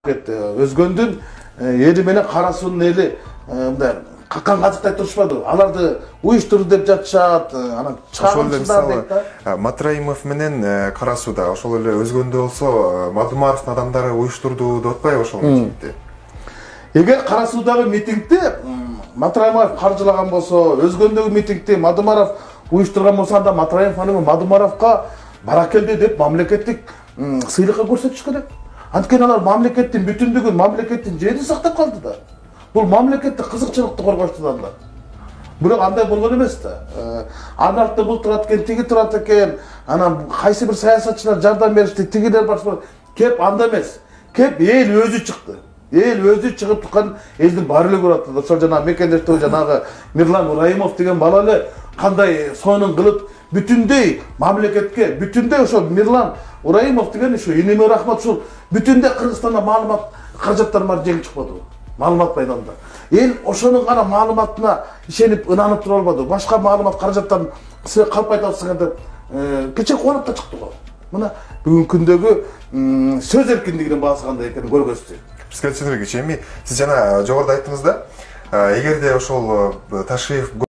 кетти. Өзгөндүн эли менен кара суунун эли мындай каккан катыктай турушпады. Аларды уюштурду деп жатышат. Анан чагымчылар дейт да. Матраимов менен Кара сууда ошол эле өзгөндө болсо Мадумаровдун адамдары уюштурду деп атпайбы ошол митингди? Эгер Кара суудагы митингди Матраимов каржылаган болсо, өзгөндөгү митингди Мадумаров уюштурган болсо, анда Матраимов анын Мадумаровго баракелде деп мамлекеттик сыйлыкка көрсөтүш керек. Анткени алар мамлекеттин бүтүндүгүн, мамлекеттин жерин сактап калды да. Бул мамлекеттик кызыкчылыкты коргошту да алар. Бирок андай болгон эмес да. Анартта бул турат экен, тиги турат экен. Анан кайсы бир саясатчылар жардам беришти, тигилер башка кеп анда эмес. Кеп эл өзү чыкты. Эл өзү чыгып турган элдин баары эле көрүп атты. Ошол жана мекендештүү жанагы Мирлан Ураимов деген бала эле кандай сонун кылып бүтүндөй мамлекетке, бүтүндөй ошо Мирлан Ураимов деген ушу Инеме Рахмат ушул бүтүндөй Кыргызстанда маалымат каражаттар бар жең чыкпады. Маалымат майданда. Эл ошонун гана маалыматына ишенип, ынанып тура албады. Башка маалымат каражаттарын калп айтасың деп кече кубанып да чыкты го. Мына бүгүнкү күндөгү сөз эркиндигинин баасы кандай экенин көргөздү. Эми сиз жана жогоруда айттыңыз да, эгерде ошол Ташиев